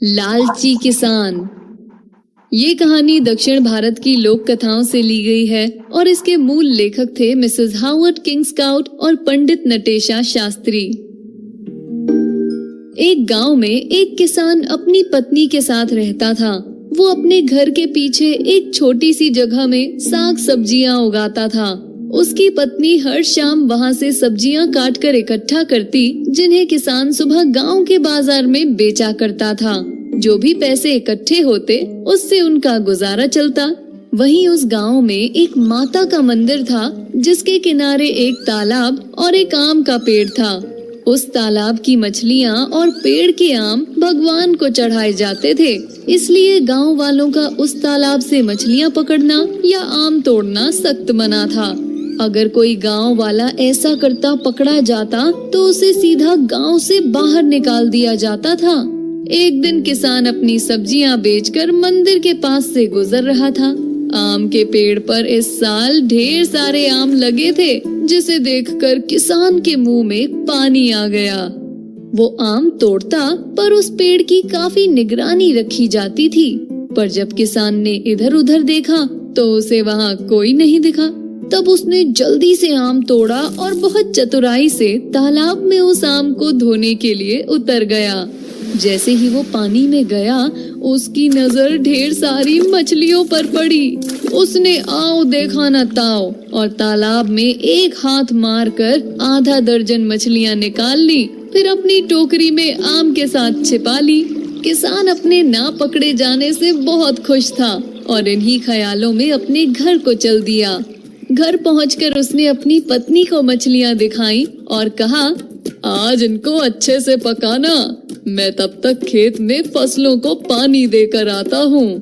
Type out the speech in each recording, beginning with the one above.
लालची किसान। ये कहानी दक्षिण भारत की लोक कथाओं से ली गई है और इसके मूल लेखक थे मिसेस हावर्ड किंग्सकाउट और पंडित नटेशा शास्त्री। एक गांव में एक किसान अपनी पत्नी के साथ रहता था। वो अपने घर के पीछे एक छोटी सी जगह में साग सब्जियां उगाता था। उसकी पत्नी हर शाम वहां से सब्जियां काटकर इकट्ठा करती, जिन्हें किसान सुबह गांव के बाजार में बेचा करता था। जो भी पैसे इकट्ठे होते उससे उनका गुजारा चलता। वहीं उस गांव में एक माता का मंदिर था, जिसके किनारे एक तालाब और एक आम का पेड़ था। उस तालाब की मछलियां और पेड़ के आम भगवान को चढ़ाए जाते थे, इसलिए गांव वालों का उस तालाब से मछलियां पकड़ना या आम तोड़ना सख्त मना था। अगर कोई गांव वाला ऐसा करता पकड़ा जाता तो उसे सीधा गांव से बाहर निकाल दिया जाता था। एक दिन किसान अपनी सब्जियां बेचकर मंदिर के पास से गुजर रहा था। आम के पेड़ पर इस साल ढेर सारे आम लगे थे, जिसे देखकर किसान के मुंह में पानी आ गया। वो आम तोड़ता, पर उस पेड़ की काफी निगरानी रखी जाती थी। पर जब किसान ने इधर उधर देखा तो उसे वहाँ कोई नहीं दिखा। तब उसने जल्दी से आम तोड़ा और बहुत चतुराई से तालाब में उस आम को धोने के लिए उतर गया। जैसे ही वो पानी में गया, उसकी नजर ढेर सारी मछलियों पर पड़ी। उसने आओ देखा न ताओ और तालाब में एक हाथ मारकर आधा दर्जन मछलियां निकाल ली, फिर अपनी टोकरी में आम के साथ छिपा ली। किसान अपने ना पकड़े जाने से बहुत खुश था और इन्हीं ख्यालों में अपने घर को चल दिया। घर पहुंचकर उसने अपनी पत्नी को मछलियां दिखाई और कहा, आज इनको अच्छे से पकाना, मैं तब तक खेत में फसलों को पानी देकर आता हूँ।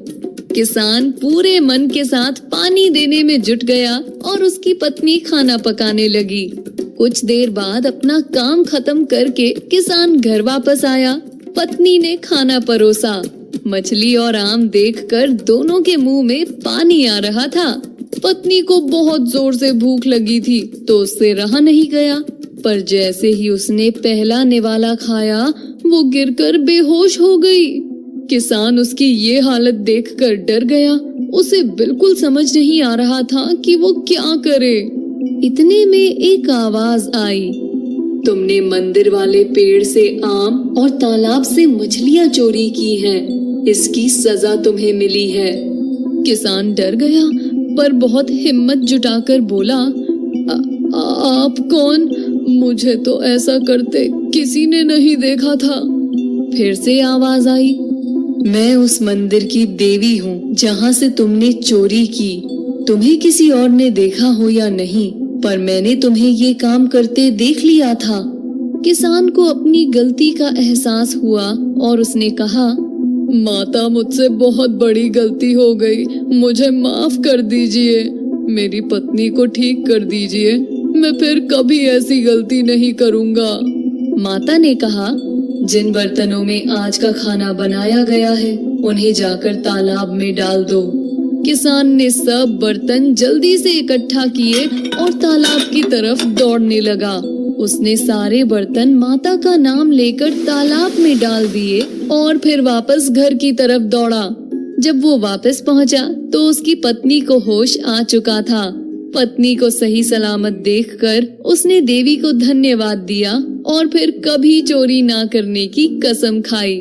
किसान पूरे मन के साथ पानी देने में जुट गया और उसकी पत्नी खाना पकाने लगी। कुछ देर बाद अपना काम खत्म करके किसान घर वापस आया। पत्नी ने खाना परोसा। मछली और आम देखकर दोनों के मुंह में पानी आ रहा था। पत्नी को बहुत जोर से भूख लगी थी तो उससे रहा नहीं गया, पर जैसे ही उसने पहला निवाला खाया, वो गिरकर बेहोश हो गई। किसान उसकी ये हालत देखकर डर गया। उसे बिल्कुल समझ नहीं आ रहा था कि वो क्या करे। इतने में एक आवाज आई, तुमने मंदिर वाले पेड़ से आम और तालाब से मछलियां चोरी की हैं, इसकी सजा तुम्हें मिली है। किसान डर गया, पर बहुत हिम्मत जुटाकर बोला, आप कौन? मुझे तो ऐसा करते किसी ने नहीं देखा था। फिर से आवाज आई, मैं उस मंदिर की देवी हूँ जहाँ से तुमने चोरी की। तुम्हें किसी और ने देखा हो या नहीं, पर मैंने तुम्हें ये काम करते देख लिया था। किसान को अपनी गलती का एहसास हुआ और उसने कहा, माता, मुझसे बहुत बड़ी गलती हो गई, मुझे माफ कर दीजिए। मेरी पत्नी को ठीक कर दीजिए, मैं फिर कभी ऐसी गलती नहीं करूँगा। माता ने कहा, जिन बर्तनों में आज का खाना बनाया गया है, उन्हें जाकर तालाब में डाल दो। किसान ने सब बर्तन जल्दी से इकट्ठा किए और तालाब की तरफ दौड़ने लगा। उसने सारे बर्तन माता का नाम लेकर तालाब में डाल दिए और फिर वापस घर की तरफ दौड़ा। जब वो वापस पहुंचा तो उसकी पत्नी को होश आ चुका था। पत्नी को सही सलामत देखकर उसने देवी को धन्यवाद दिया और फिर कभी चोरी ना करने की कसम खाई।